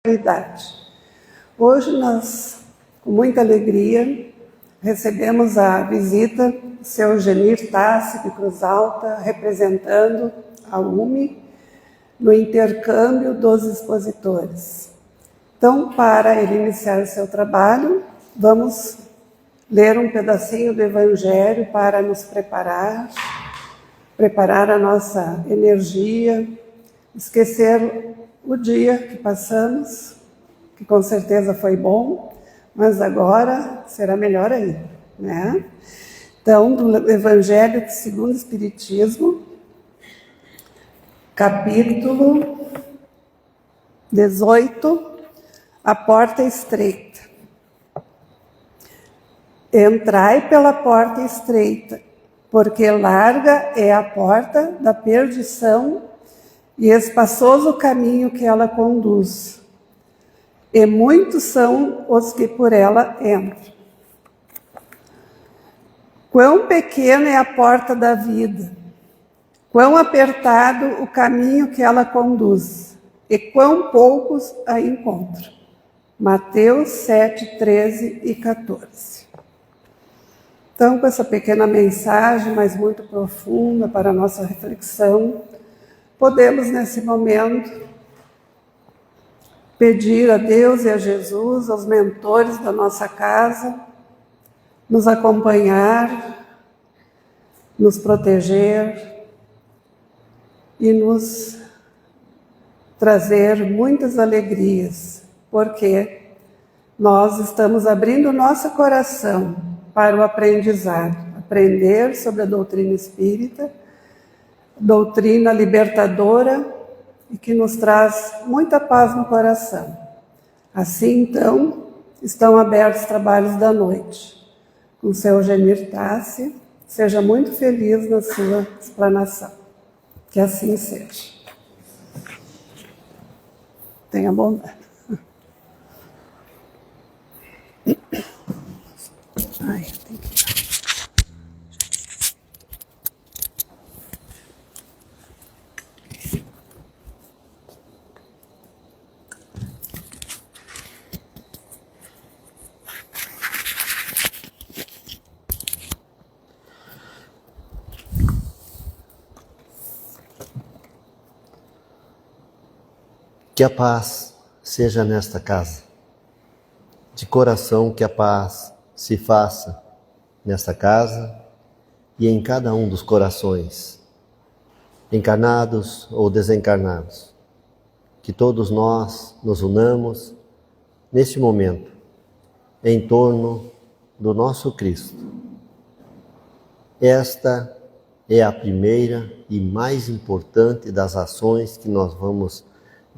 idade. Hoje nós, com muita alegria, recebemos a visita do seu Genir Tassi de Cruz Alta, representando a UME, no intercâmbio dos expositores. Então, para ele iniciar o seu trabalho, vamos ler um pedacinho do Evangelho para nos preparar a nossa energia, esquecer o dia que passamos, que com certeza foi bom, mas agora será melhor ainda, né? Então, do Evangelho segundo o Espiritismo, capítulo 18, a porta estreita. Entrai pela porta estreita, porque larga é a porta da perdição e espaçoso o caminho que ela conduz, e muitos são os que por ela entram. Quão pequena é a porta da vida, quão apertado o caminho que ela conduz, e quão poucos a encontram. Mateus 7, 13 e 14. Então, com essa pequena mensagem, mas muito profunda para a nossa reflexão, podemos, nesse momento, pedir a Deus e a Jesus, aos mentores da nossa casa, nos acompanhar, nos proteger e nos trazer muitas alegrias, porque nós estamos abrindo o nosso coração para o aprendizado, aprender sobre a doutrina espírita, doutrina libertadora e que nos traz muita paz no coração. Assim, então, estão abertos os trabalhos da noite. Com o seu Genir Tassi, seja muito feliz na sua explanação. Que assim seja. Tenha bondade. Ai, eu tenho que... Que a paz seja nesta casa. De coração, que a paz se faça nesta casa e em cada um dos corações, encarnados ou desencarnados. Que todos nós nos unamos neste momento em torno do nosso Cristo. Esta é a primeira e mais importante das ações que nós vamos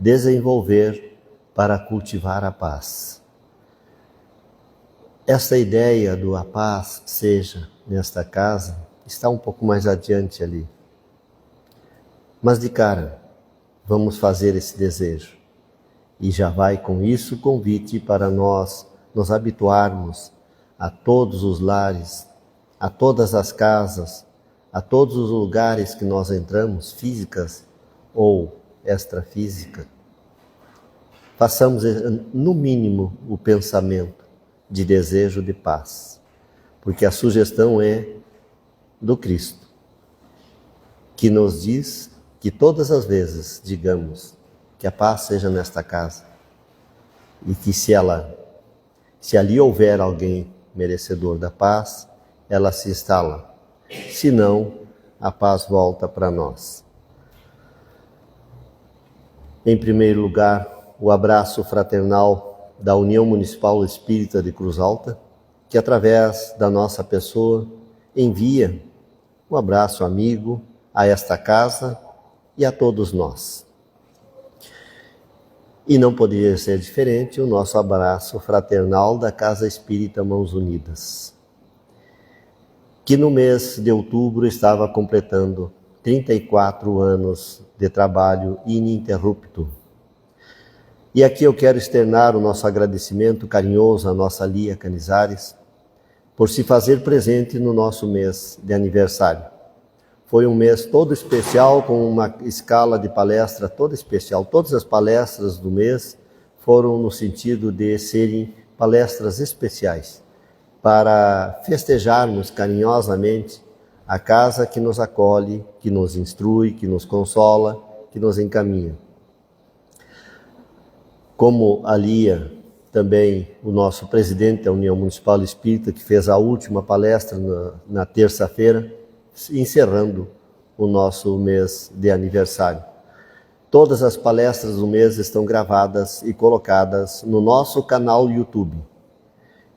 desenvolver para cultivar a paz. Essa ideia do a paz seja nesta casa está um pouco mais adiante ali. Mas de cara, vamos fazer esse desejo. E já vai com isso o convite para nós nos habituarmos a todos os lares, a todas as casas, a todos os lugares que nós entramos, físicas ou extrafísica. Façamos, no mínimo, o pensamento de desejo de paz, porque a sugestão é do Cristo, que nos diz que todas as vezes digamos que a paz seja nesta casa e que se ali houver alguém merecedor da paz, ela se instala, senão a paz volta para nós. Em primeiro lugar, o abraço fraternal da União Municipal Espírita de Cruz Alta, que através da nossa pessoa envia um abraço amigo a esta casa e a todos nós. E não poderia ser diferente o nosso abraço fraternal da Casa Espírita Mãos Unidas, que no mês de outubro estava completando 34 anos de trabalho ininterrupto. E aqui eu quero externar o nosso agradecimento carinhoso à nossa Lia Canizares por se fazer presente no nosso mês de aniversário. Foi um mês todo especial, com uma escala de palestra toda especial. Todas as palestras do mês foram no sentido de serem palestras especiais para festejarmos carinhosamente a casa que nos acolhe, que nos instrui, que nos consola, que nos encaminha. Como alia também o nosso presidente da União Municipal Espírita, que fez a última palestra na terça-feira, encerrando o nosso mês de aniversário. Todas as palestras do mês estão gravadas e colocadas no nosso canal YouTube.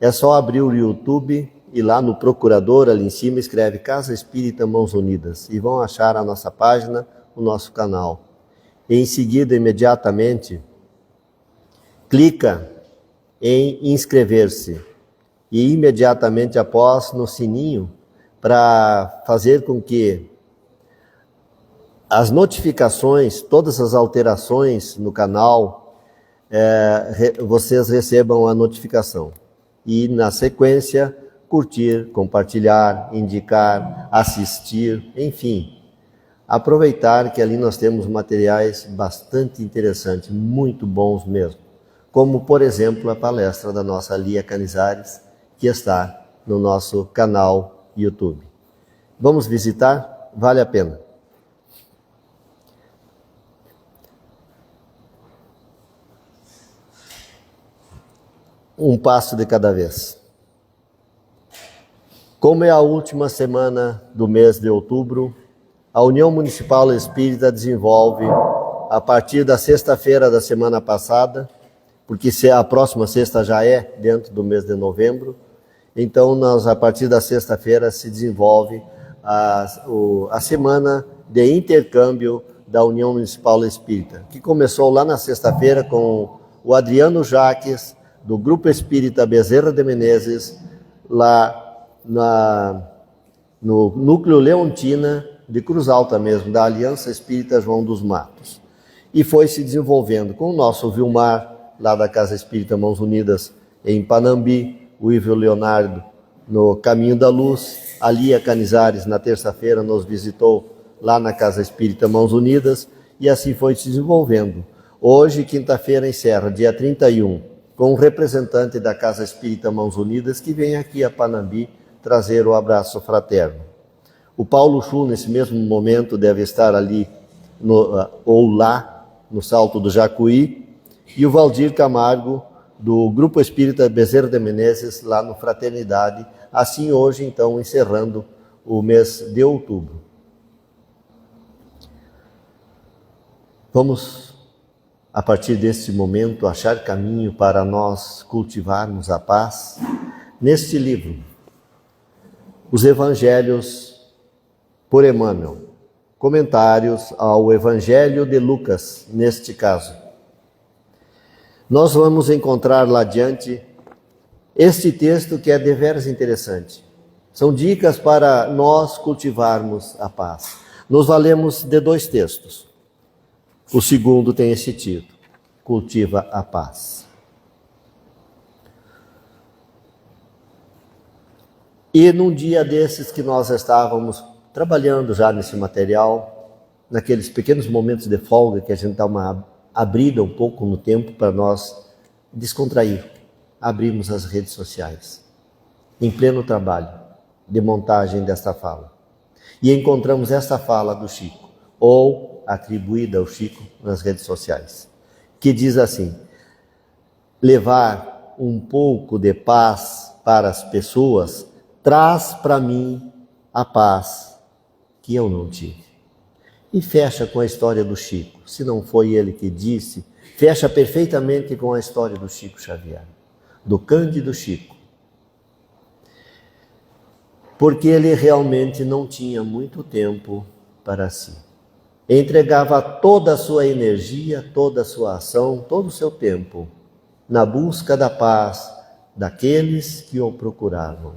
É só abrir o YouTube e lá no procurador, ali em cima, escreve Casa Espírita Mãos Unidas e vão achar a nossa página, o nosso canal. E em seguida, imediatamente, clica em inscrever-se e imediatamente após no sininho para fazer com que as notificações, todas as alterações no canal, vocês recebam a notificação. E na sequência, curtir, compartilhar, indicar, assistir, enfim. Aproveitar que ali nós temos materiais bastante interessantes, muito bons mesmo. Como, por exemplo, a palestra da nossa Lia Canizares, que está no nosso canal YouTube. Vamos visitar? Vale a pena. Um passo de cada vez. Como é a última semana do mês de outubro, a União Municipal Espírita desenvolve, a partir da sexta-feira da semana passada, porque a próxima sexta já é dentro do mês de novembro, então a partir da sexta-feira se desenvolve a semana de intercâmbio da União Municipal Espírita, que começou lá na sexta-feira com o Adriano Jaques, do Grupo Espírita Bezerra de Menezes, lá no Núcleo Leontina, de Cruz Alta mesmo, da Aliança Espírita João dos Matos. E foi se desenvolvendo com o nosso Vilmar, lá da Casa Espírita Mãos Unidas, em Panambi, o Ivo Leonardo, no Caminho da Luz, a Lia Canizares, na terça-feira, nos visitou lá na Casa Espírita Mãos Unidas, e assim foi se desenvolvendo. Hoje, quinta-feira, encerra, dia 31, com um representante da Casa Espírita Mãos Unidas, que vem aqui a Panambi trazer o abraço fraterno. O Paulo Chu, nesse mesmo momento, deve estar ali, ou lá, no Salto do Jacuí, e o Valdir Camargo, do Grupo Espírita Bezerra de Menezes, lá no Fraternidade, assim hoje, então, encerrando o mês de outubro. Vamos, a partir desse momento, achar caminho para nós cultivarmos a paz neste livro, Os Evangelhos por Emmanuel, comentários ao Evangelho de Lucas, neste caso. Nós vamos encontrar lá adiante este texto que é deveras interessante. São dicas para nós cultivarmos a paz. Nos valemos de dois textos. O segundo tem esse título: Cultiva a Paz. E num dia desses que nós estávamos trabalhando já nesse material, naqueles pequenos momentos de folga que a gente dá uma abrida um pouco no tempo para nós descontrair, abrimos as redes sociais, em pleno trabalho de montagem desta fala. E encontramos esta fala do Chico, ou atribuída ao Chico nas redes sociais, que diz assim: levar um pouco de paz para as pessoas traz para mim a paz que eu não tive. E fecha com a história do Chico. Se não foi ele que disse, fecha perfeitamente com a história do Chico Xavier, do Cândido Chico. Porque ele realmente não tinha muito tempo para si. Entregava toda a sua energia, toda a sua ação, todo o seu tempo na busca da paz daqueles que o procuravam.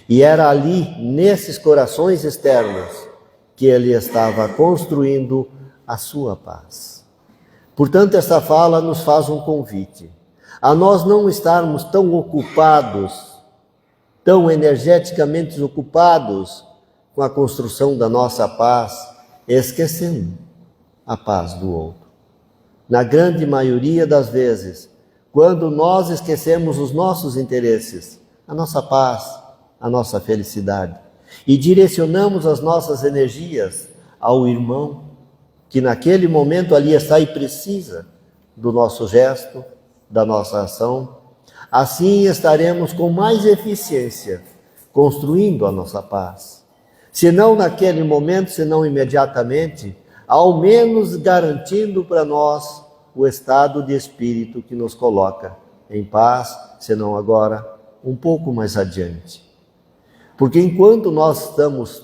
E era ali, nesses corações externos, que ele estava construindo a sua paz. Portanto, esta fala nos faz um convite a nós não estarmos tão ocupados, tão energeticamente ocupados com a construção da nossa paz, esquecendo a paz do outro. na grande maioria das vezes, quando nós esquecemos os nossos interesses, a nossa paz, a nossa felicidade, e direcionamos as nossas energias ao irmão que naquele momento ali está e precisa do nosso gesto, da nossa ação, assim estaremos com mais eficiência construindo a nossa paz. Se não naquele momento, se não imediatamente, ao menos garantindo para nós o estado de espírito que nos coloca em paz, se não agora, um pouco mais adiante. Porque enquanto nós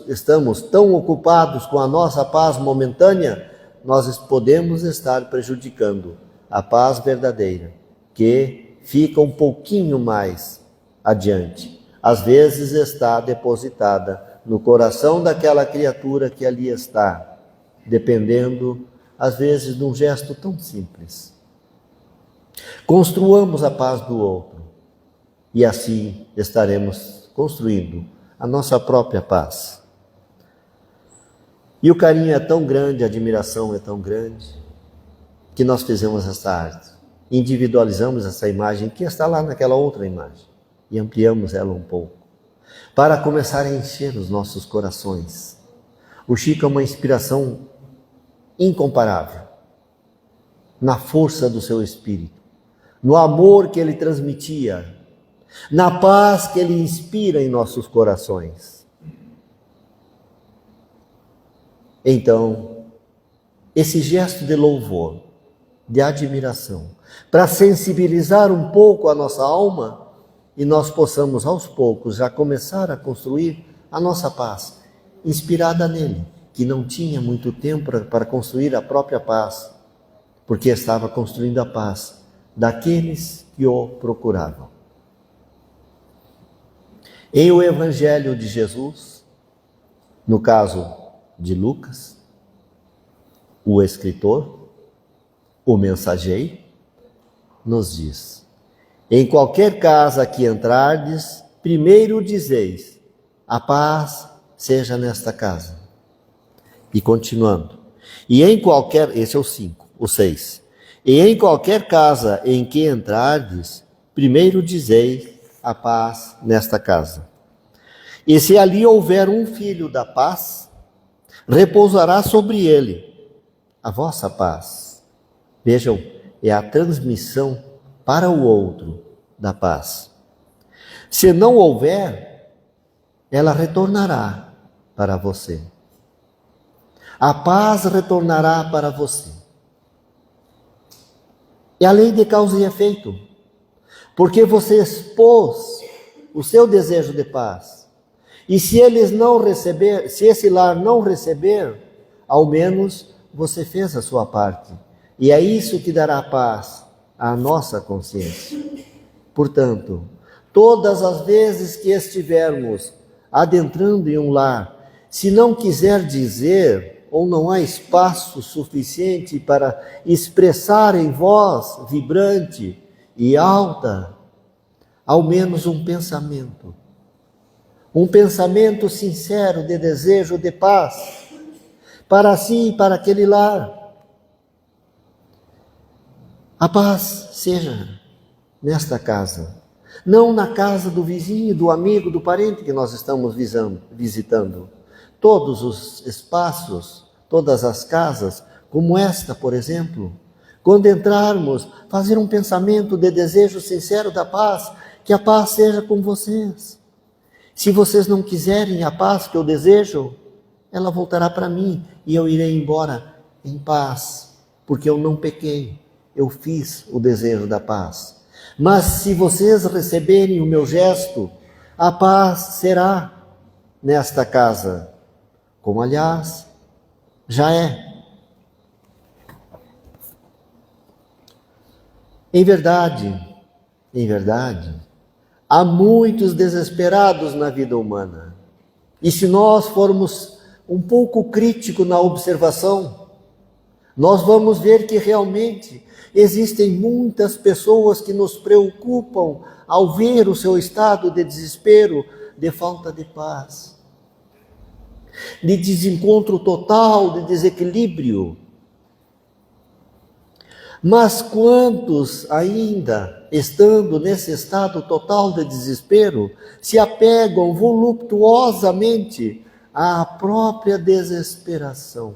estamos tão ocupados com a nossa paz momentânea, nós podemos estar prejudicando a paz verdadeira, que fica um pouquinho mais adiante. Às vezes está depositada no coração daquela criatura que ali está, dependendo, às vezes, de um gesto tão simples. Construamos a paz do outro e assim estaremos construindo a nossa própria paz. E o carinho é tão grande, a admiração é tão grande, que nós fizemos essa arte. Individualizamos essa imagem que está lá naquela outra imagem e ampliamos ela um pouco, para começar a encher os nossos corações. O Chico é uma inspiração incomparável na força do seu espírito, no amor que ele transmitia, na paz que ele inspira em nossos corações. Então, esse gesto de louvor, de admiração, para sensibilizar um pouco a nossa alma e nós possamos aos poucos já começar a construir a nossa paz, inspirada nele, que não tinha muito tempo para construir a própria paz, porque estava construindo a paz daqueles que o procuravam. Em o Evangelho de Jesus, no caso de Lucas, o escritor, o mensageiro, nos diz: em qualquer casa que entrardes, primeiro dizeis, a paz seja nesta casa. E continuando, e em qualquer, esse é o 5, o 6, e em qualquer casa em que entrardes, primeiro dizeis, a paz nesta casa. E se ali houver um filho da paz, repousará sobre ele a vossa paz. Vejam, é a transmissão para o outro da paz. Se não houver, ela retornará para você. A paz retornará para você. É a lei de causa e efeito. Porque você expôs o seu desejo de paz. E se eles não receber, se esse lar não receber, ao menos você fez a sua parte. E é isso que dará paz à nossa consciência. Portanto, todas as vezes que estivermos adentrando em um lar, se não quiser dizer, ou não há espaço suficiente para expressar em voz vibrante e alta, ao menos um pensamento sincero de desejo de paz, para si e para aquele lar. A paz seja nesta casa, não na casa do vizinho, do amigo, do parente que nós estamos visitando. Todos os espaços, todas as casas, como esta, por exemplo, quando entrarmos, fazer um pensamento de desejo sincero da paz, que a paz seja com vocês. Se vocês não quiserem a paz que eu desejo, ela voltará para mim e eu irei embora em paz, porque eu não pequei, eu fiz o desejo da paz. Mas se vocês receberem o meu gesto, a paz será nesta casa, como aliás já é. Em verdade, há muitos desesperados na vida humana. E se nós formos um pouco críticos na observação, nós vamos ver que realmente existem muitas pessoas que nos preocupam ao ver o seu estado de desespero, de falta de paz, de desencontro total, de desequilíbrio. Mas quantos ainda, estando nesse estado total de desespero, se apegam voluptuosamente à própria desesperação?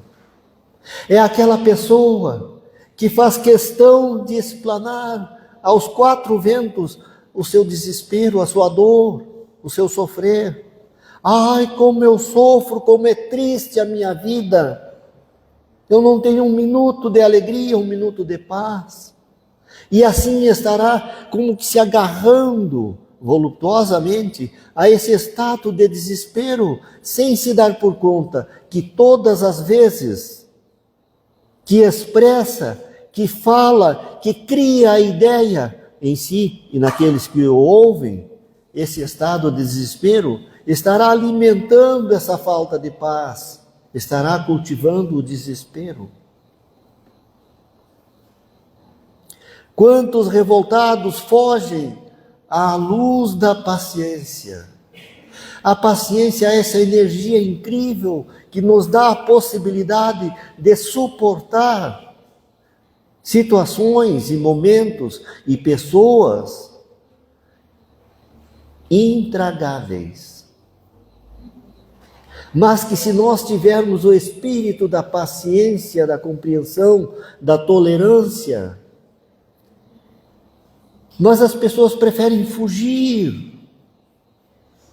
É aquela pessoa que faz questão de explanar aos quatro ventos o seu desespero, a sua dor, o seu sofrer. Ai, como eu sofro, como é triste a minha vida. Eu não tenho um minuto de alegria, um minuto de paz. E assim estará como que se agarrando voluptuosamente a esse estado de desespero, sem se dar por conta que todas as vezes que expressa, que fala, que cria a ideia em si e naqueles que o ouvem, esse estado de desespero estará alimentando essa falta de paz, estará cultivando o desespero. Quantos revoltados fogem à luz da paciência? A paciência é essa energia incrível que nos dá a possibilidade de suportar situações e momentos e pessoas intragáveis. Mas que se nós tivermos o espírito da paciência, da compreensão, da tolerância, mas as pessoas preferem fugir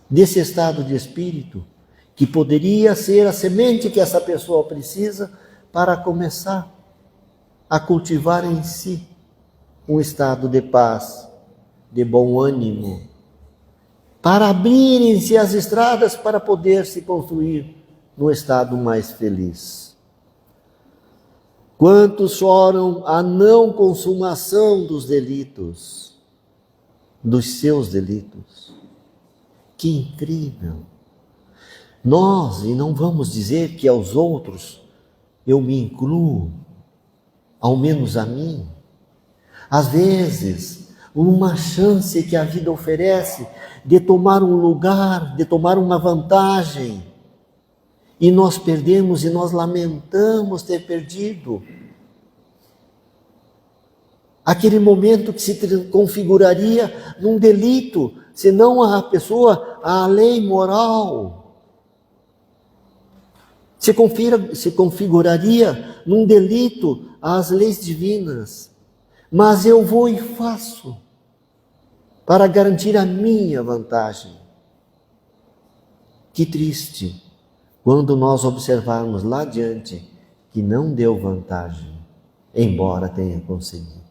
desse estado de espírito, que poderia ser a semente que essa pessoa precisa para começar a cultivar em si um estado de paz, de bom ânimo, para abrirem-se as estradas para poder se construir num estado mais feliz. Quantos choram a não consumação dos delitos, dos seus delitos? Que incrível! Nós, e não vamos dizer que aos outros eu me incluo, ao menos a mim, às vezes, uma chance que a vida oferece de tomar um lugar, de tomar uma vantagem, e nós perdemos e nós lamentamos ter perdido. Aquele momento que se configuraria num delito, senão a pessoa, a lei moral, se configuraria num delito às leis divinas. Mas eu vou e faço para garantir a minha vantagem. Que triste quando nós observarmos lá adiante que não deu vantagem, embora tenha conseguido.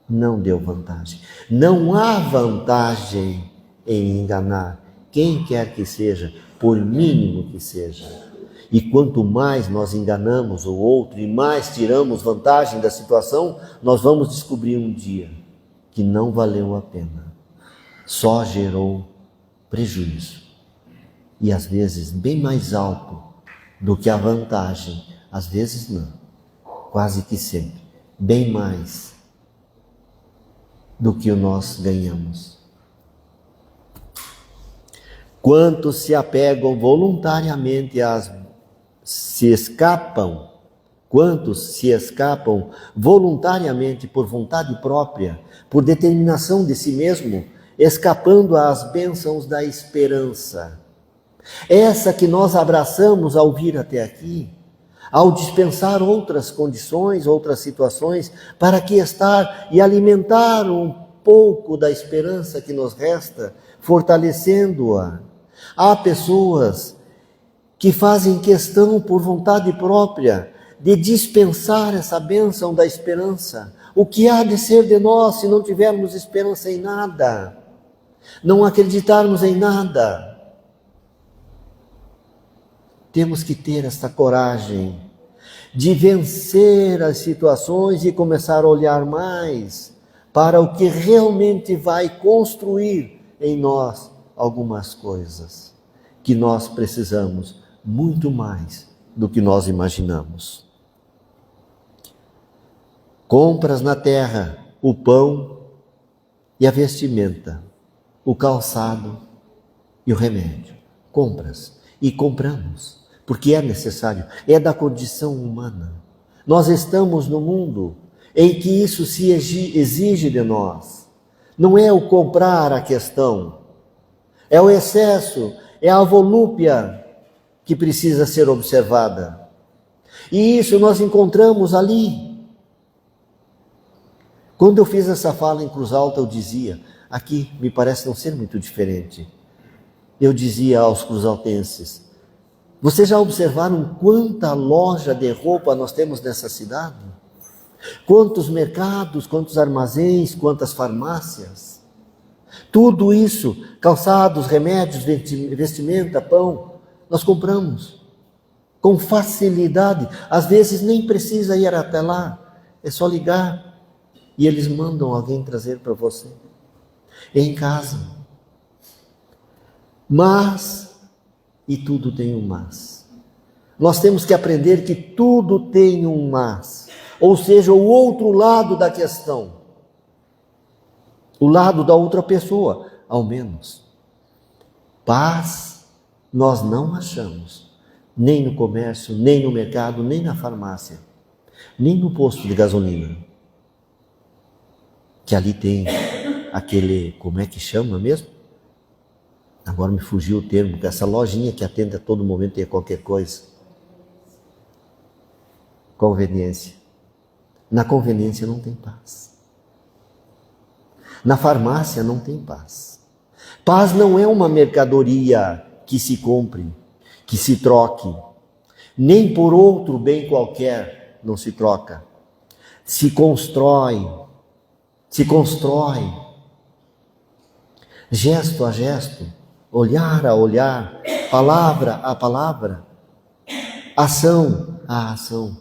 Não deu vantagem. Não há vantagem em enganar quem quer que seja, por mínimo que seja. E quanto mais nós enganamos o outro e mais tiramos vantagem da situação, nós vamos descobrir um dia que não valeu a pena. Só gerou prejuízo. E às vezes bem mais alto do que a vantagem. Às vezes não. Quase que sempre. Bem mais do que nós ganhamos. Quantos se apegam voluntariamente quantos se escapam voluntariamente por vontade própria, por determinação de si mesmo, escapando às bênçãos da esperança. Essa que nós abraçamos ao vir até aqui, ao dispensar outras condições, outras situações, para que estar e alimentar um pouco da esperança que nos resta, fortalecendo-a. Há pessoas que fazem questão por vontade própria de dispensar essa bênção da esperança. O que há de ser de nós se não tivermos esperança em nada? Não acreditarmos em nada? Temos que ter esta coragem de vencer as situações e começar a olhar mais para o que realmente vai construir em nós algumas coisas que nós precisamos muito mais do que nós imaginamos. Compras na terra o pão e a vestimenta, o calçado e o remédio. Compras e compramos, porque é necessário, é da condição humana. Nós estamos no mundo em que isso se exige de nós. Não é o comprar a questão, é o excesso, é a volúpia que precisa ser observada. E isso nós encontramos ali. Quando eu fiz essa fala em Cruz Alta, eu dizia, aqui me parece não ser muito diferente. Eu dizia aos cruzaltenses, vocês já observaram quanta loja de roupa nós temos nessa cidade? Quantos mercados, quantos armazéns, quantas farmácias? Tudo isso, calçados, remédios, vestimenta, pão, nós compramos com facilidade. Às vezes nem precisa ir até lá, é só ligar e eles mandam alguém trazer para você. Em casa. Mas, e tudo tem um mas. Nós temos que aprender que tudo tem um mas. Ou seja, o outro lado da questão. O lado da outra pessoa, ao menos. Paz nós não achamos. Nem no comércio, nem no mercado, nem na farmácia. Nem no posto de gasolina. Que ali tem aquele, como é que chama mesmo? Agora me fugiu o termo, essa lojinha que atende a todo momento e a qualquer coisa. Conveniência. Na conveniência não tem paz. Na farmácia não tem paz. Paz não é uma mercadoria que se compre, que se troque. Nem por outro bem qualquer não se troca. Se constrói. Se constrói. Gesto a gesto. Olhar a olhar, palavra a palavra, ação a ação.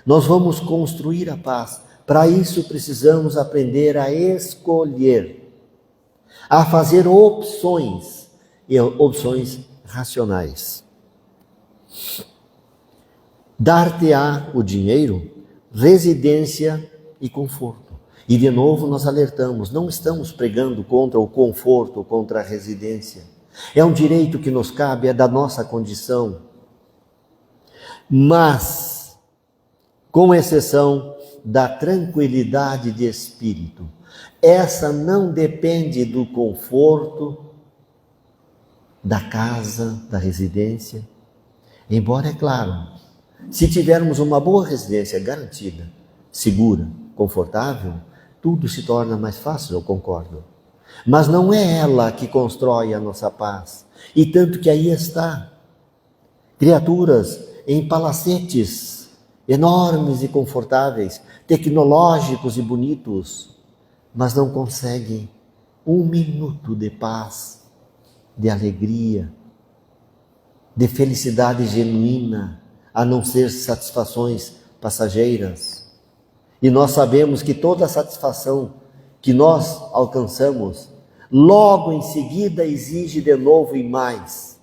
Nós vamos construir a paz. Para isso precisamos aprender a escolher, a fazer opções, e opções racionais. Dar-te-á o dinheiro, residência e conforto. E de novo nós alertamos, não estamos pregando contra o conforto, contra a residência. É um direito que nos cabe, é da nossa condição. Mas, com exceção da tranquilidade de espírito, essa não depende do conforto da casa, da residência. Embora, é claro, se tivermos uma boa residência garantida, segura, confortável, tudo se torna mais fácil, eu concordo. Mas não é ela que constrói a nossa paz. E tanto que aí está. Criaturas em palacetes enormes e confortáveis, tecnológicos e bonitos, mas não conseguem um minuto de paz, de alegria, de felicidade genuína, a não ser satisfações passageiras. E nós sabemos que toda a satisfação que nós alcançamos, logo em seguida exige de novo e mais.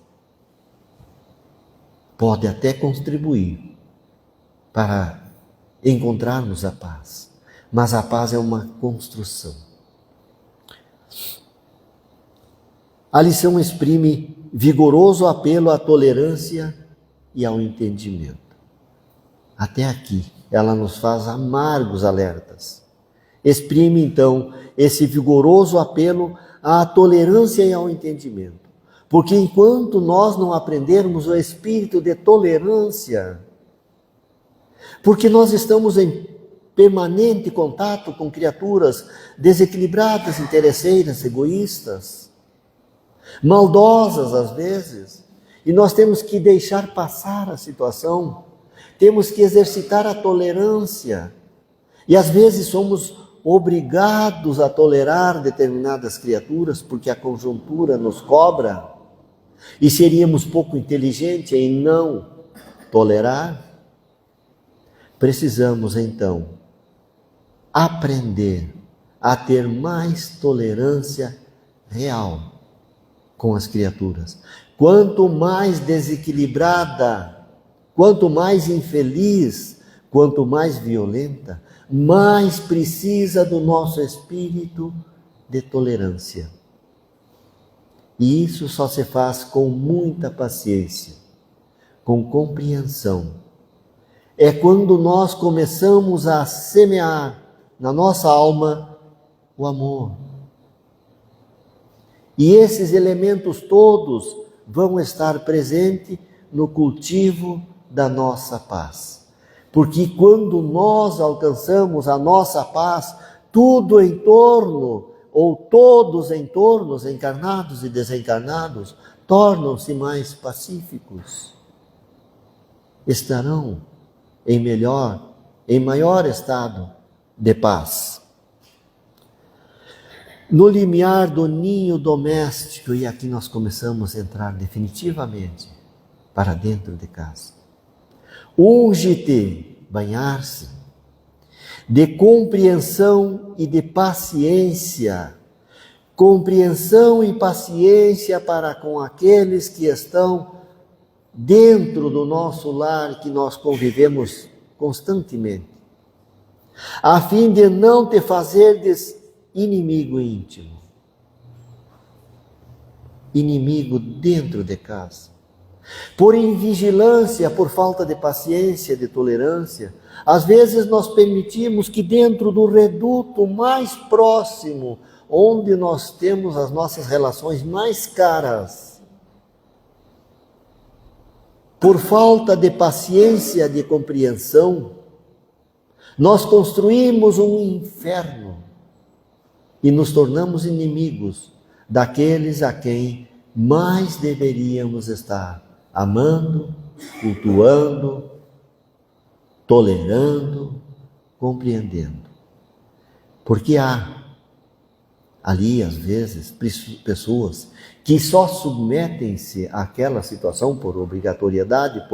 Pode até contribuir para encontrarmos a paz, mas a paz é uma construção. A lição exprime vigoroso apelo à tolerância e ao entendimento. Até aqui, ela nos faz amargos alertas. Exprime, então, esse vigoroso apelo à tolerância e ao entendimento. Porque enquanto nós não aprendermos o espírito de tolerância, porque nós estamos em permanente contato com criaturas desequilibradas, interesseiras, egoístas, maldosas às vezes, e nós temos que deixar passar a situação, temos que exercitar a tolerância, e às vezes somos obrigados a tolerar determinadas criaturas porque a conjuntura nos cobra, e seríamos pouco inteligentes em não tolerar. Precisamos então aprender a ter mais tolerância real com as criaturas. Quanto mais desequilibrada, quanto mais infeliz, quanto mais violenta, mais precisa do nosso espírito de tolerância. E isso só se faz com muita paciência, com compreensão. é quando nós começamos a semear na nossa alma o amor. E esses elementos todos vão estar presentes no cultivo da nossa paz. Porque quando nós alcançamos a nossa paz, tudo em torno, ou todos em torno, encarnados e desencarnados, tornam-se mais pacíficos. Estarão em maior estado de paz. No limiar do ninho doméstico, e aqui nós começamos a entrar definitivamente para dentro de casa. Unge-te, banhar-se, de compreensão e de paciência. Compreensão e paciência para com aqueles que estão dentro do nosso lar, que nós convivemos constantemente, a fim de não te fazeres inimigo íntimo, inimigo dentro de casa. Por invigilância, por falta de paciência, de tolerância, às vezes nós permitimos que dentro do reduto mais próximo, onde nós temos as nossas relações mais caras, por falta de paciência, de compreensão, nós construímos um inferno e nos tornamos inimigos daqueles a quem mais deveríamos estar amando, cultuando, tolerando, compreendendo. Porque há ali, às vezes, pessoas que só submetem-se àquela situação por obrigatoriedade,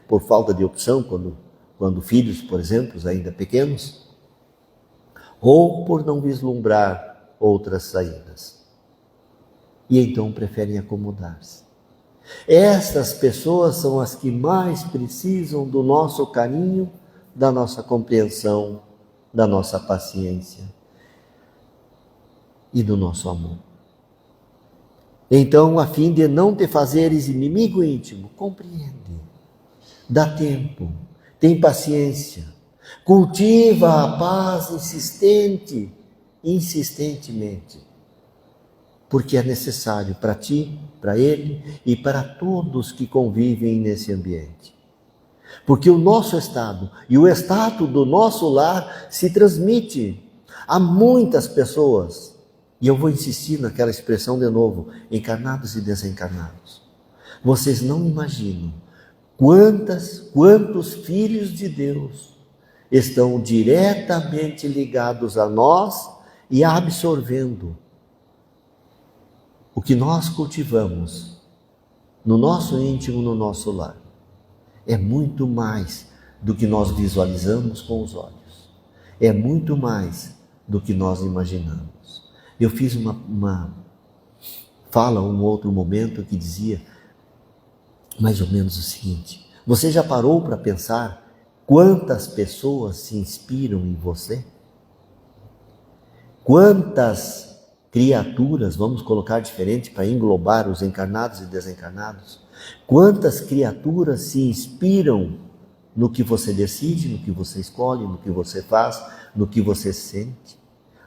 por falta de opção, quando filhos, por exemplo, ainda pequenos, ou por não vislumbrar outras saídas. E então preferem acomodar-se. Essas pessoas são as que mais precisam do nosso carinho, da nossa compreensão, da nossa paciência e do nosso amor. Então, a fim de não te fazeres inimigo íntimo, compreende, dá tempo, tem paciência, cultiva a paz insistentemente, porque é necessário para ti, para ele e para todos que convivem nesse ambiente. Porque o nosso estado e o estado do nosso lar se transmite a muitas pessoas. E eu vou insistir naquela expressão de novo, encarnados e desencarnados. Vocês não imaginam quantos filhos de Deus estão diretamente ligados a nós e absorvendo o que nós cultivamos no nosso íntimo, no nosso lar. É muito mais do que nós visualizamos com os olhos. É muito mais do que nós imaginamos. Eu fiz uma fala um outro momento que dizia mais ou menos o seguinte: você já parou para pensar quantas pessoas se inspiram em você? Quantas criaturas, vamos colocar diferente para englobar os encarnados e desencarnados, quantas criaturas se inspiram no que você decide, no que você escolhe, no que você faz, no que você sente,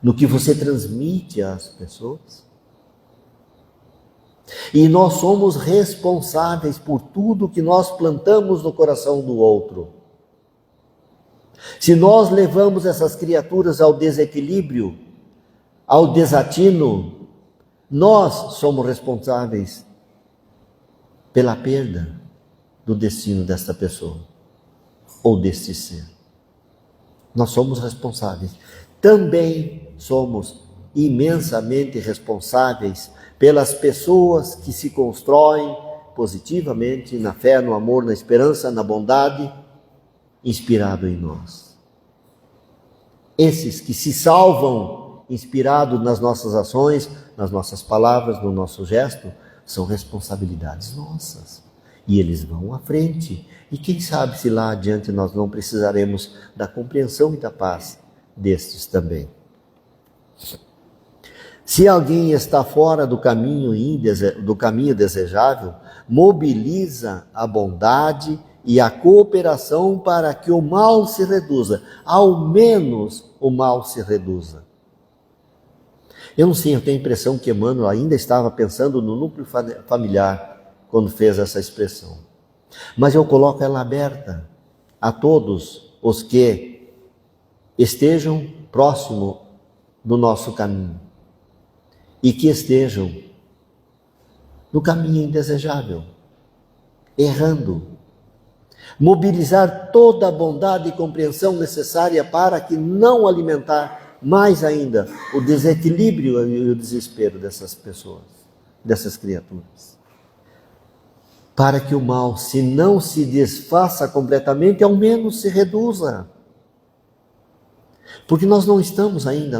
no que você transmite às pessoas? E nós somos responsáveis por tudo que nós plantamos no coração do outro. Se nós levamos essas criaturas ao desequilíbrio, ao desatino, nós somos responsáveis pela perda do destino desta pessoa ou deste ser. Nós somos responsáveis. Também somos imensamente responsáveis pelas pessoas que se constroem positivamente na fé, no amor, na esperança, na bondade, inspirado em nós. Esses que se salvam inspirados nas nossas ações, nas nossas palavras, no nosso gesto, são responsabilidades nossas. E eles vão à frente. E quem sabe se lá adiante nós não precisaremos da compreensão e da paz destes também. Se alguém está fora do caminho desejável, mobiliza a bondade e a cooperação para que o mal se reduza, ao menos o mal se reduza. Eu não sei, eu tenho a impressão que Emmanuel ainda estava pensando no núcleo familiar quando fez essa expressão. Mas eu coloco ela aberta a todos os que estejam próximo do nosso caminho e que estejam no caminho indesejável, errando. Mobilizar toda a bondade e compreensão necessária para que não alimentar mais ainda o desequilíbrio e o desespero dessas pessoas, dessas criaturas. Para que o mal, se não se desfaça completamente, ao menos se reduza. Porque nós não estamos ainda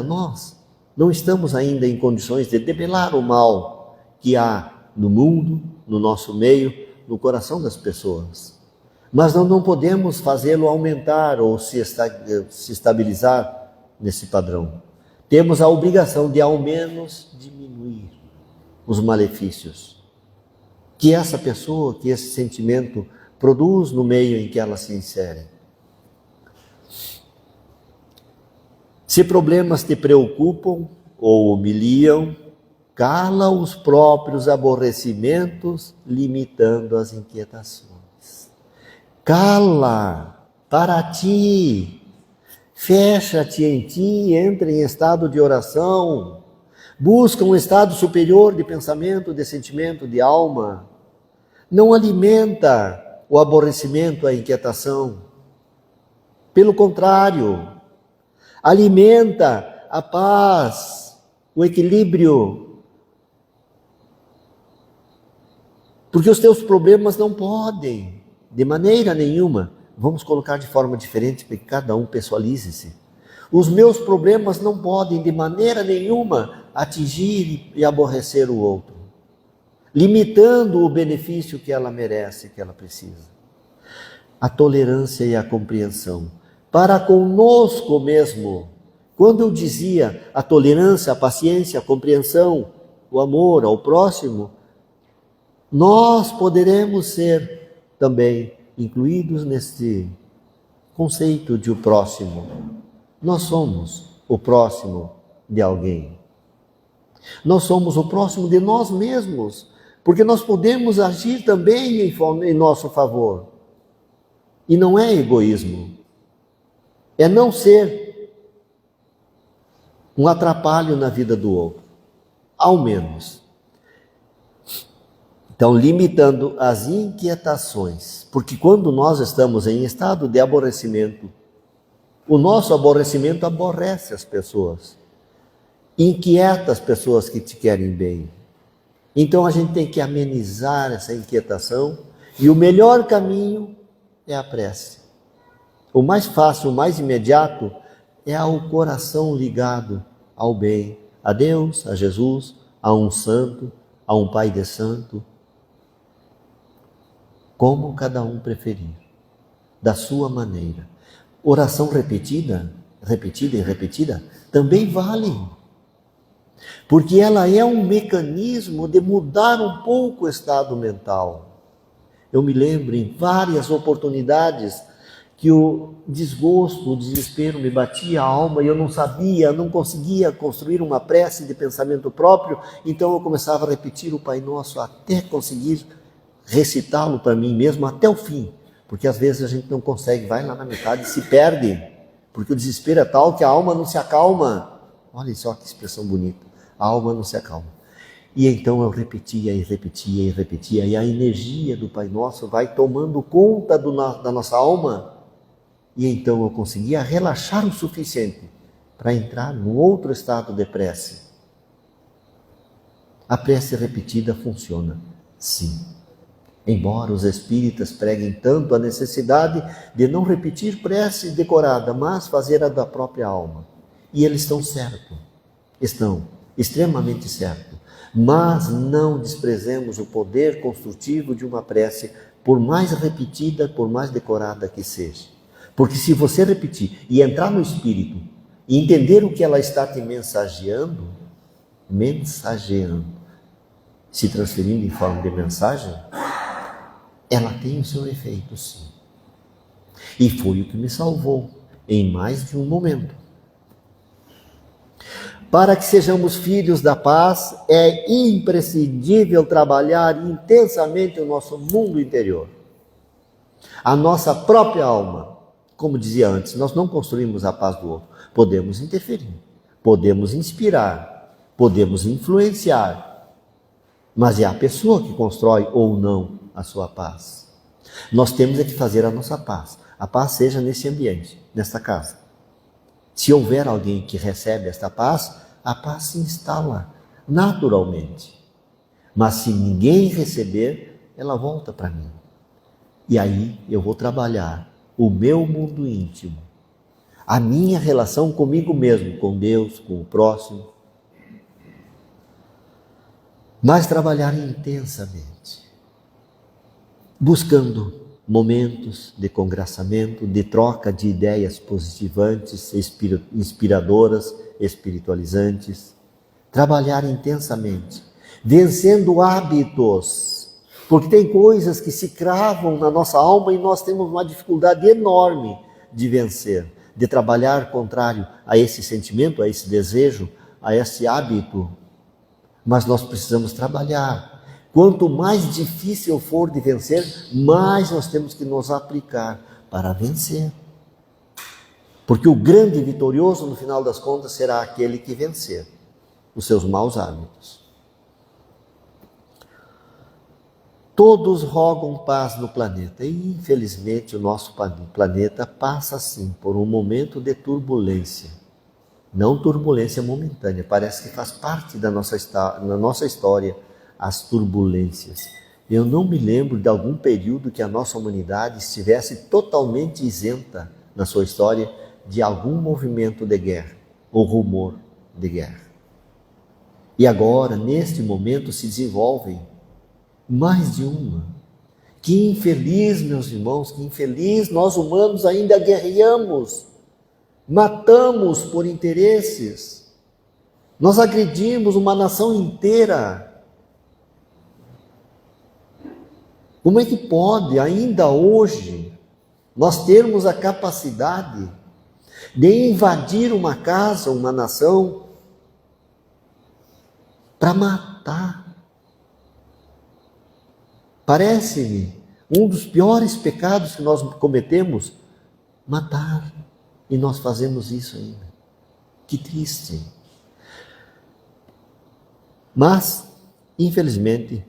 em condições de debelar o mal que há no mundo, no nosso meio, no coração das pessoas. Mas nós não podemos fazê-lo aumentar ou se estabilizar nesse padrão. Temos a obrigação de, ao menos, diminuir os malefícios que essa pessoa, que esse sentimento produz no meio em que ela se insere. Se problemas te preocupam ou humilham, cala os próprios aborrecimentos, limitando as inquietações. Cala para ti, fecha-te em ti, entra em estado de oração, busca um estado superior de pensamento, de sentimento, de alma. Não alimenta o aborrecimento, a inquietação. Pelo contrário, alimenta a paz, o equilíbrio. Porque os teus problemas não podem, de maneira nenhuma, vamos colocar de forma diferente, para que cada um pessoalize-se. Os meus problemas não podem, de maneira nenhuma, atingir e aborrecer o outro, limitando o benefício que ela merece, que ela precisa. A tolerância e a compreensão para conosco mesmo. Quando eu dizia a tolerância, a paciência, a compreensão, o amor ao próximo, nós poderemos ser também incluídos nesse conceito de o próximo. Nós somos o próximo de alguém. Nós somos o próximo de nós mesmos, porque nós podemos agir também em nosso favor. E não é egoísmo. É não ser um atrapalho na vida do outro, ao menos. Então, limitando as inquietações, porque quando nós estamos em estado de aborrecimento, o nosso aborrecimento aborrece as pessoas, inquieta as pessoas que te querem bem. Então, a gente tem que amenizar essa inquietação e o melhor caminho é a prece. O mais fácil, o mais imediato é o coração ligado ao bem, a Deus, a Jesus, a um santo, a um Pai de santo. Como cada um preferir, da sua maneira. Oração repetida e repetida, também vale. Porque ela é um mecanismo de mudar um pouco o estado mental. Eu me lembro em várias oportunidades que o desgosto, o desespero me batia a alma e eu não sabia, não conseguia construir uma prece de pensamento próprio, então eu começava a repetir o Pai Nosso até conseguir recitá-lo para mim mesmo até o fim, porque às vezes a gente não consegue, vai lá na metade e se perde, porque o desespero é tal que a alma não se acalma. Olha só que expressão bonita, a alma não se acalma. E então eu repetia e repetia e repetia, e a energia do Pai Nosso vai tomando conta da nossa alma. E então eu conseguia relaxar o suficiente para entrar num outro estado de prece. A prece repetida funciona, sim. Embora os espíritas preguem tanto a necessidade de não repetir prece decorada, mas fazer a da própria alma. E eles estão certos, estão extremamente certos. Mas não desprezemos o poder construtivo de uma prece, por mais repetida, por mais decorada que seja. Porque se você repetir e entrar no Espírito e entender o que ela está te mensageando, se transferindo em forma de mensagem, ela tem o seu efeito, sim. E foi o que me salvou em mais de um momento. Para que sejamos filhos da paz, é imprescindível trabalhar intensamente o nosso mundo interior. A nossa própria alma. Como dizia antes, nós não construímos a paz do outro. Podemos interferir, podemos inspirar, podemos influenciar. Mas é a pessoa que constrói ou não a sua paz. Nós temos é que fazer a nossa paz. A paz seja nesse ambiente, nesta casa. Se houver alguém que recebe esta paz, a paz se instala naturalmente. Mas se ninguém receber, ela volta para mim. E aí eu vou trabalhar o meu mundo íntimo, a minha relação comigo mesmo, com Deus, com o próximo. Mas trabalhar intensamente, buscando momentos de congraçamento, de troca de ideias positivantes, inspiradoras, espiritualizantes. Trabalhar intensamente, vencendo hábitos, porque tem coisas que se cravam na nossa alma e nós temos uma dificuldade enorme de vencer, de trabalhar contrário a esse sentimento, a esse desejo, a esse hábito. Mas nós precisamos trabalhar. Quanto mais difícil for de vencer, mais nós temos que nos aplicar para vencer. Porque o grande vitorioso, no final das contas, será aquele que vencer os seus maus hábitos. Todos rogam paz no planeta e, infelizmente, o nosso planeta passa, assim, por um momento de turbulência. Não turbulência momentânea, parece que faz parte da nossa história, as turbulências. Eu não me lembro de algum período que a nossa humanidade estivesse totalmente isenta na sua história de algum movimento de guerra ou rumor de guerra. E agora, neste momento, se desenvolvem mais de uma. Que infeliz, meus irmãos, que infeliz, nós humanos ainda guerreamos, matamos por interesses, nós agredimos uma nação inteira. Como é que pode, ainda hoje, nós termos a capacidade de invadir uma casa, uma nação, para matar? Parece-me um dos piores pecados que nós cometemos, matar. E nós fazemos isso ainda. Que triste. Mas, infelizmente,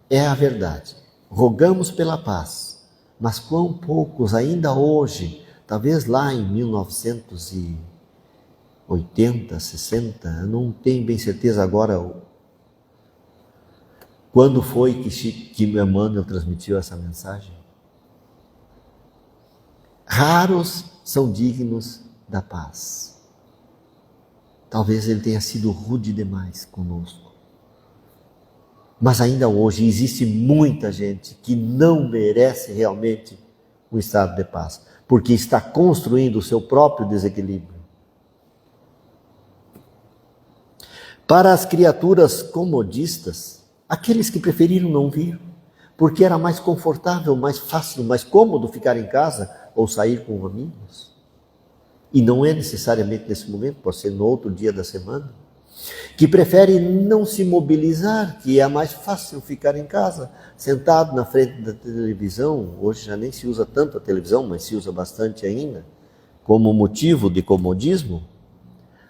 é a verdade. Rogamos pela paz, mas quão poucos ainda hoje, talvez lá em 1980, 60, eu não tenho bem certeza agora quando foi que Emmanuel transmitiu essa mensagem. Raros são dignos da paz. Talvez ele tenha sido rude demais conosco. Mas ainda hoje existe muita gente que não merece realmente um estado de paz, porque está construindo o seu próprio desequilíbrio. Para as criaturas comodistas, aqueles que preferiram não vir, porque era mais confortável, mais fácil, mais cômodo ficar em casa ou sair com amigos. E não é necessariamente nesse momento, pode ser no outro dia da semana. Que prefere não se mobilizar, que é mais fácil ficar em casa, sentado na frente da televisão. Hoje já nem se usa tanto a televisão, mas se usa bastante ainda, como motivo de comodismo.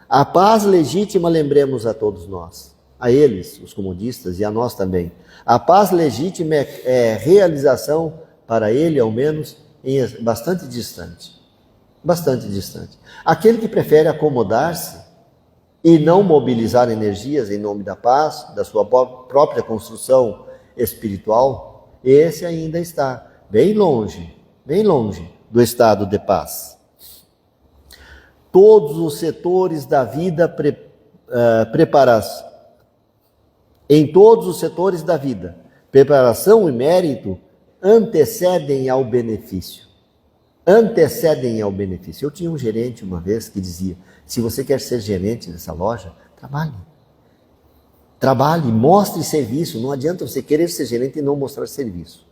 A paz legítima, lembremos a todos nós, a eles, os comodistas, e a nós também. A paz legítima é realização, para ele ao menos, bastante distante. Bastante distante. Aquele que prefere acomodar-se e não mobilizar energias em nome da paz, da sua própria construção espiritual, esse ainda está bem longe do estado de paz. Todos os setores da vida em todos os setores da vida, preparação e mérito antecedem ao benefício. Antecedem ao benefício. Eu tinha um gerente uma vez que dizia: se você quer ser gerente dessa loja, trabalhe. Trabalhe, mostre serviço. Não adianta você querer ser gerente e não mostrar serviço.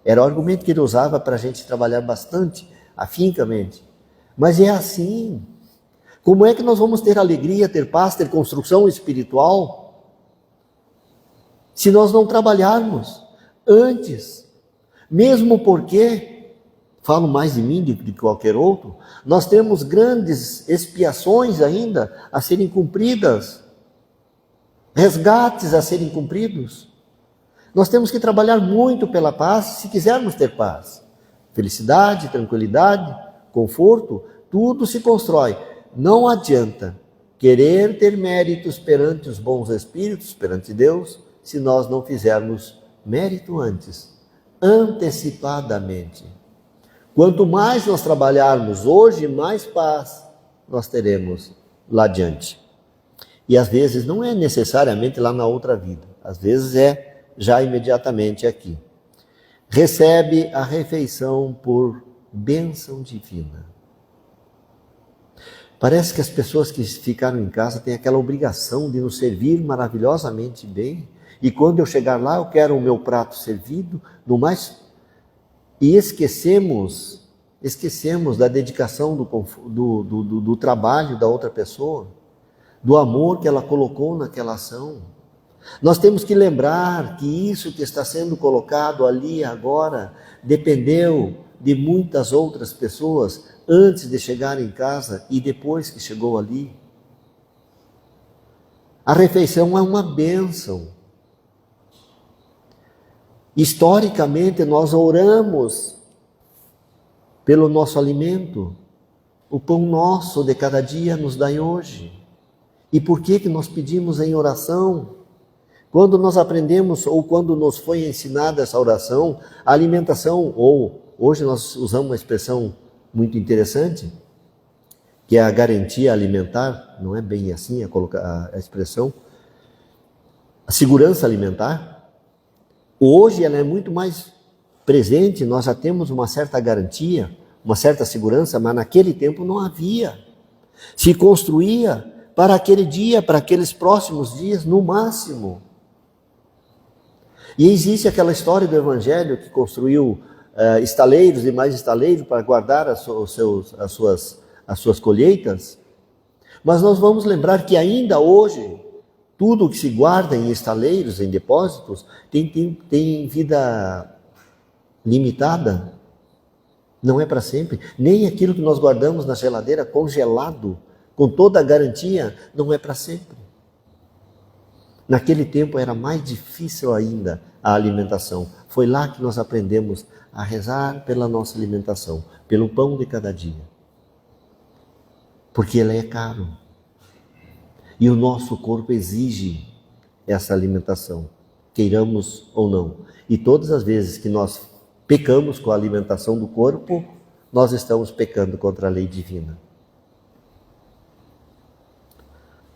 Era o argumento que ele usava para a gente trabalhar bastante, afincamente. Mas é assim. Como é que nós vamos ter alegria, ter paz, ter construção espiritual, se nós não trabalharmos antes? Mesmo porque, falo mais de mim do que de qualquer outro, nós temos grandes expiações ainda a serem cumpridas, resgates a serem cumpridos. Nós temos que trabalhar muito pela paz se quisermos ter paz. Felicidade, tranquilidade, conforto, tudo se constrói. Não adianta querer ter méritos perante os bons espíritos, perante Deus, se nós não fizermos mérito antes, antecipadamente. Quanto mais nós trabalharmos hoje, mais paz nós teremos lá adiante. E às vezes não é necessariamente lá na outra vida, às vezes é já imediatamente aqui. Recebe a refeição por bênção divina. Parece que as pessoas que ficaram em casa têm aquela obrigação de nos servir maravilhosamente bem. E quando eu chegar lá, eu quero o meu prato servido, no mais. E esquecemos da dedicação do trabalho da outra pessoa, do amor que ela colocou naquela ação. Nós temos que lembrar que isso que está sendo colocado ali agora dependeu de muitas outras pessoas antes de chegar em casa e depois que chegou ali. A refeição é uma bênção. Historicamente, nós oramos pelo nosso alimento. O pão nosso de cada dia nos dai hoje. E por que nós pedimos em oração? Quando nós aprendemos ou quando nos foi ensinada essa oração, a alimentação, ou hoje nós usamos uma expressão muito interessante, que é a garantia alimentar, não é bem assim a expressão, a segurança alimentar. Hoje ela é muito mais presente, nós já temos uma certa garantia, uma certa segurança, mas naquele tempo não havia. Se construía para aquele dia, para aqueles próximos dias, no máximo. E existe aquela história do Evangelho que construiu estaleiros e mais estaleiros para guardar as suas colheitas. Mas nós vamos lembrar que ainda hoje, tudo que se guarda em estaleiros, em depósitos, tem vida limitada. Não é para sempre. Nem aquilo que nós guardamos na geladeira congelado, com toda a garantia, não é para sempre. Naquele tempo era mais difícil ainda a alimentação. Foi lá que nós aprendemos a rezar pela nossa alimentação, pelo pão de cada dia. Porque ele é caro. E o nosso corpo exige essa alimentação, queiramos ou não. E todas as vezes que nós pecamos com a alimentação do corpo, nós estamos pecando contra a lei divina.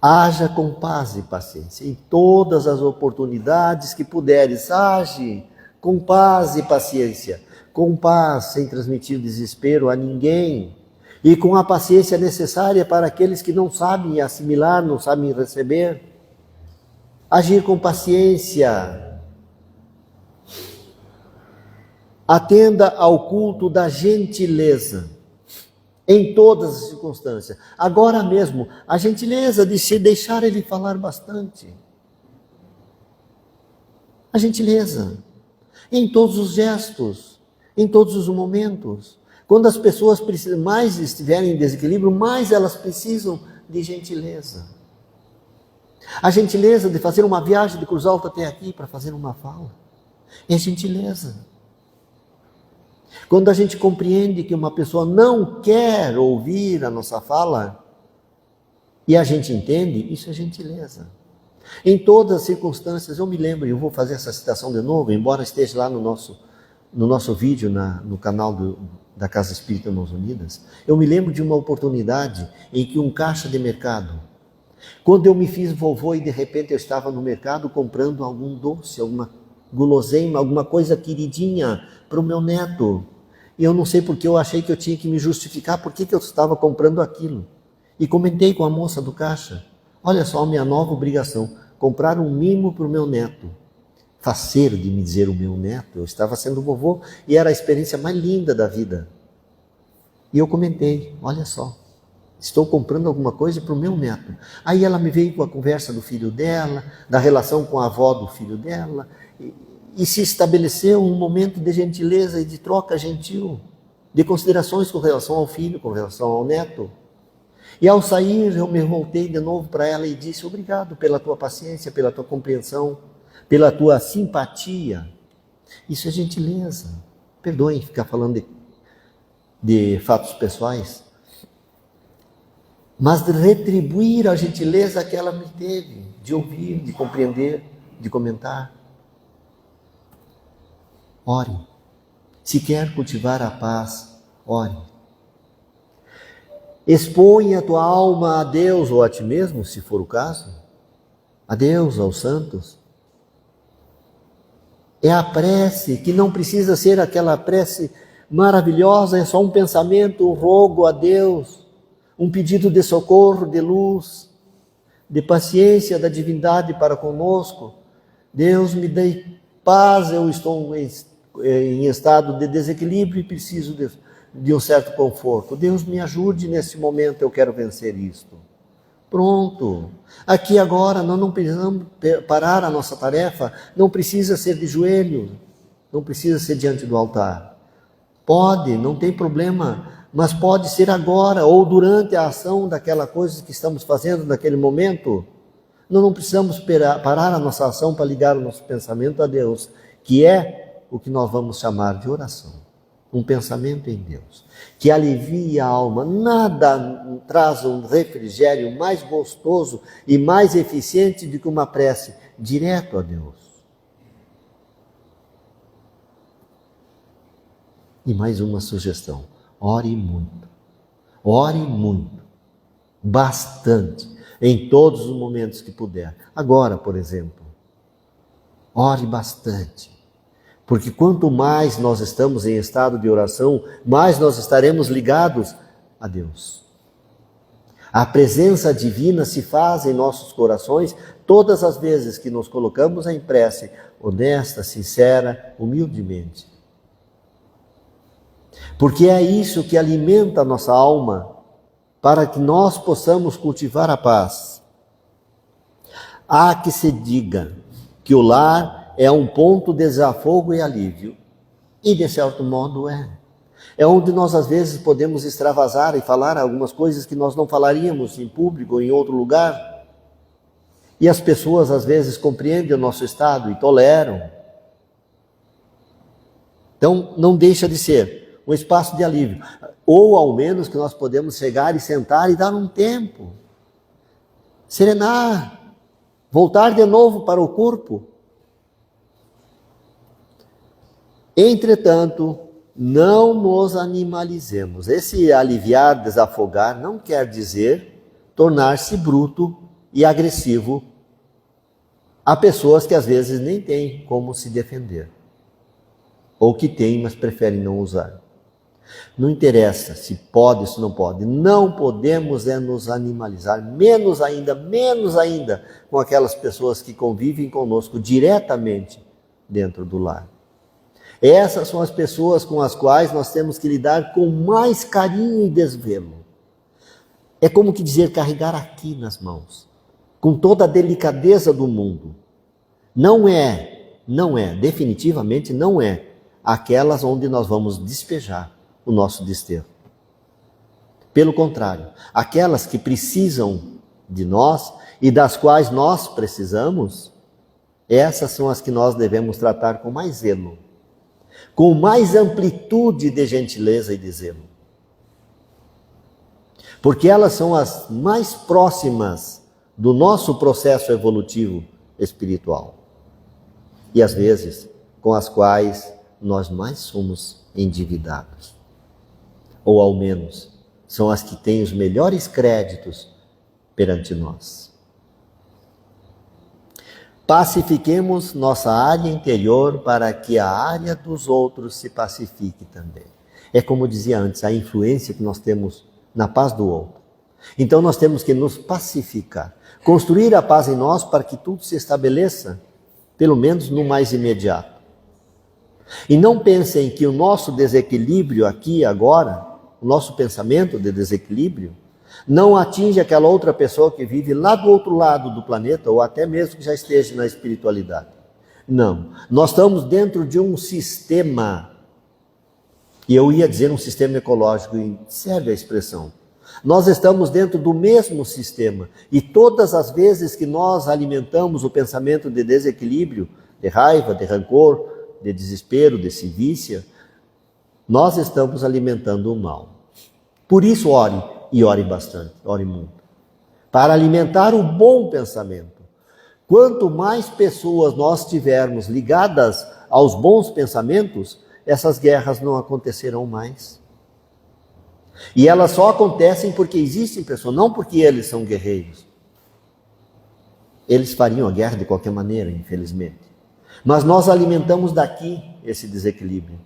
Haja com paz e paciência. Em todas as oportunidades que puderes, age com paz e paciência. Com paz, sem transmitir desespero a ninguém. E com a paciência necessária para aqueles que não sabem assimilar, não sabem receber. Agir com paciência. Atenda ao culto da gentileza. Em todas as circunstâncias. Agora mesmo, a gentileza de se deixar ele falar bastante. A gentileza. Em todos os gestos, em todos os momentos. Quando as pessoas mais estiverem em desequilíbrio, mais elas precisam de gentileza. A gentileza de fazer uma viagem de Cruz Alta até aqui para fazer uma fala. É gentileza. Quando a gente compreende que uma pessoa não quer ouvir a nossa fala, e a gente entende, isso é gentileza. Em todas as circunstâncias, eu me lembro, eu vou fazer essa citação de novo, embora esteja lá no nosso vídeo, no canal da Casa Espírita Mãos Unidas, eu me lembro de uma oportunidade em que um caixa de mercado, quando eu me fiz vovô e de repente eu estava no mercado comprando algum doce, alguma guloseima, alguma coisa queridinha para o meu neto. E eu não sei porque eu achei que eu tinha que me justificar por que eu estava comprando aquilo. E comentei com a moça do caixa, olha só a minha nova obrigação, comprar um mimo para o meu neto. faceiro de me dizer o meu neto. Eu estava sendo vovô e era a experiência mais linda da vida. E eu comentei, olha só, estou comprando alguma coisa para o meu neto. Aí ela me veio com a conversa do filho dela, da relação com a avó do filho dela, e se estabeleceu um momento de gentileza e de troca gentil, de considerações com relação ao filho, com relação ao neto. E ao sair, eu me voltei de novo para ela e disse, obrigado pela tua paciência, pela tua compreensão, pela tua simpatia. Isso é gentileza. Perdoem ficar falando de fatos pessoais, mas de retribuir a gentileza que ela me teve, de ouvir, de compreender, de comentar. Ore. Se quer cultivar a paz, ore. Expõe a tua alma a Deus ou a ti mesmo, se for o caso, a Deus, aos santos. É a prece, que não precisa ser aquela prece maravilhosa, é só um pensamento, um rogo a Deus, um pedido de socorro, de luz, de paciência da divindade para conosco. Deus me dê paz, eu estou em estado de desequilíbrio e preciso de um certo conforto. Deus me ajude nesse momento, eu quero vencer isto. Pronto. Aqui agora nós não precisamos parar a nossa tarefa, não precisa ser de joelho, não precisa ser diante do altar. Pode, não tem problema, mas pode ser agora ou durante a ação daquela coisa que estamos fazendo naquele momento. Nós não precisamos parar a nossa ação para ligar o nosso pensamento a Deus, que é o que nós vamos chamar de oração. Um pensamento em Deus, que alivia a alma. Nada traz um refrigério mais gostoso e mais eficiente do que uma prece direto a Deus. E mais uma sugestão, ore muito, bastante, em todos os momentos que puder. Agora, por exemplo, ore bastante. Porque quanto mais nós estamos em estado de oração, mais nós estaremos ligados a Deus. A presença divina se faz em nossos corações todas as vezes que nos colocamos em prece, honesta, sincera, humildemente. Porque é isso que alimenta a nossa alma, para que nós possamos cultivar a paz. Há que se diga que o lar é um ponto de desafogo e alívio. E de certo modo é. É onde nós às vezes podemos extravasar e falar algumas coisas que nós não falaríamos em público ou em outro lugar. E as pessoas às vezes compreendem o nosso estado e toleram. Então não deixa de ser um espaço de alívio. Ou ao menos que nós podemos chegar e sentar e dar um tempo. Serenar. Voltar de novo para o corpo. Entretanto, não nos animalizemos. Esse aliviar, desafogar, não quer dizer tornar-se bruto e agressivo a pessoas que às vezes nem têm como se defender. Ou que têm, mas preferem não usar. Não interessa se pode ou se não pode. Não podemos nos animalizar, menos ainda com aquelas pessoas que convivem conosco diretamente dentro do lar. Essas são as pessoas com as quais nós temos que lidar com mais carinho e desvelo. É como que dizer carregar aqui nas mãos, com toda a delicadeza do mundo. Não é, definitivamente não é aquelas onde nós vamos despejar o nosso desterro. Pelo contrário, aquelas que precisam de nós e das quais nós precisamos, essas são as que nós devemos tratar com mais zelo, com mais amplitude de gentileza e de zelo. Porque elas são as mais próximas do nosso processo evolutivo espiritual. E às vezes, com as quais nós mais somos endividados. Ou ao menos, são as que têm os melhores créditos perante nós. Pacifiquemos nossa área interior para que a área dos outros se pacifique também. É como dizia antes, a influência que nós temos na paz do outro. Então nós temos que nos pacificar, construir a paz em nós para que tudo se estabeleça pelo menos no mais imediato. E não pensem que o nosso desequilíbrio aqui agora, o nosso pensamento de desequilíbrio, não atinge aquela outra pessoa que vive lá do outro lado do planeta, ou até mesmo que já esteja na espiritualidade. Não. Nós estamos dentro de um sistema, e eu ia dizer um sistema ecológico, e serve a expressão. Nós estamos dentro do mesmo sistema, e todas as vezes que nós alimentamos o pensamento de desequilíbrio, de raiva, de rancor, de desespero, de civícia, nós estamos alimentando o mal. Por isso ore, e ore bastante, ore muito, para alimentar o bom pensamento. Quanto mais pessoas nós tivermos ligadas aos bons pensamentos, essas guerras não acontecerão mais. E elas só acontecem porque existem pessoas, não porque eles são guerreiros. Eles fariam a guerra de qualquer maneira, infelizmente. Mas nós alimentamos daqui esse desequilíbrio.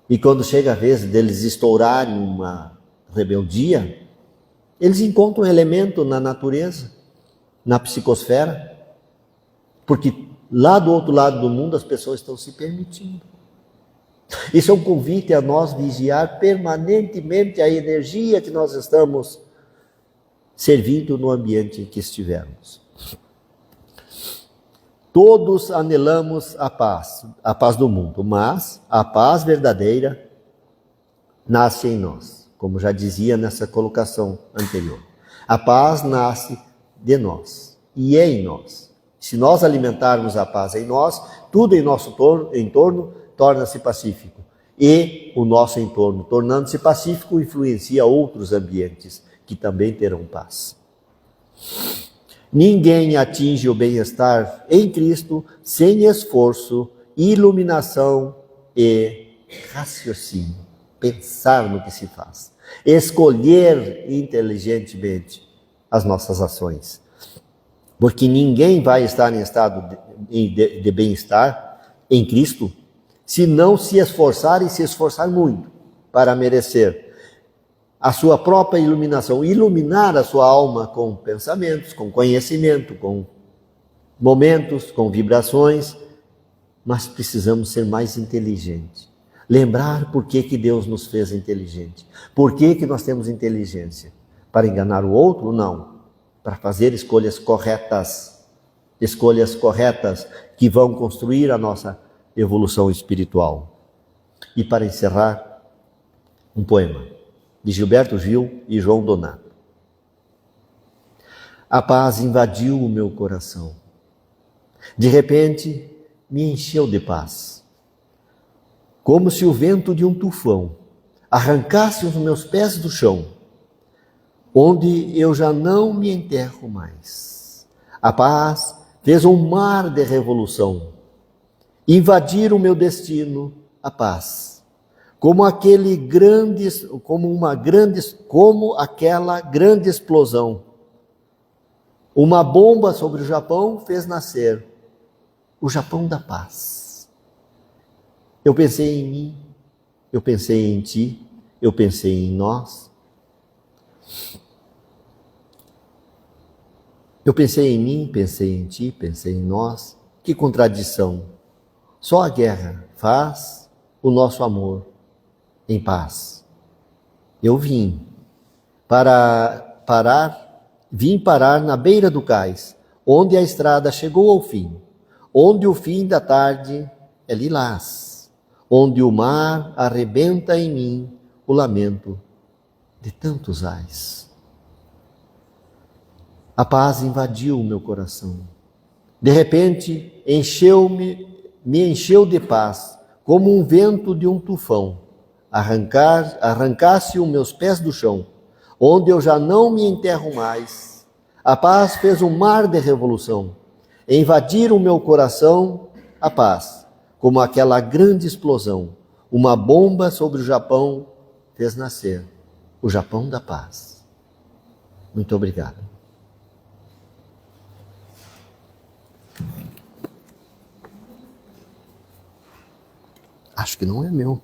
E quando chega a vez deles estourarem uma rebeldia, eles encontram um elemento na natureza, na psicosfera, porque lá do outro lado do mundo as pessoas estão se permitindo. Isso é um convite a nós vigiar permanentemente a energia que nós estamos servindo no ambiente em que estivermos. Todos anelamos a paz do mundo, mas a paz verdadeira nasce em nós, como já dizia nessa colocação anterior. A paz nasce de nós e é em nós. Se nós alimentarmos a paz em nós, tudo em nosso entorno torna-se pacífico. E o nosso entorno, tornando-se pacífico, influencia outros ambientes que também terão paz. Ninguém atinge o bem-estar em Cristo sem esforço, iluminação e raciocínio. Pensar no que se faz. Escolher inteligentemente as nossas ações. Porque ninguém vai estar em estado de bem-estar em Cristo se não se esforçar e se esforçar muito para merecer a sua própria iluminação, iluminar a sua alma com pensamentos, com conhecimento, com momentos, com vibrações, mas precisamos ser mais inteligentes. Lembrar por que Deus nos fez inteligente. Por que nós temos inteligência? Para enganar o outro? Não. Para fazer escolhas corretas que vão construir a nossa evolução espiritual. E para encerrar, um poema de Gilberto Gil e João Donato. A paz invadiu o meu coração. De repente, me encheu de paz. Como se o vento de um tufão arrancasse os meus pés do chão, onde eu já não me enterro mais. A paz fez um mar de revolução, invadir o meu destino, a paz. Como aquela grande explosão. Uma bomba sobre o Japão fez nascer o Japão da paz. Eu pensei em mim, eu pensei em ti, eu pensei em nós. Eu pensei em mim, pensei em ti, pensei em nós. Que contradição! Só a guerra faz o nosso amor em paz. Eu vim parar na beira do cais, onde a estrada chegou ao fim, onde o fim da tarde é lilás, onde o mar arrebenta em mim o lamento de tantos ais. A paz invadiu o meu coração. De repente, me encheu de paz, como um vento de um tufão. Arrancasse os meus pés do chão, onde eu já não me enterro mais. A paz fez um mar de revolução. Invadir o meu coração, a paz, como aquela grande explosão. Uma bomba sobre o Japão fez nascer o Japão da paz. Muito obrigado. Acho que não é meu.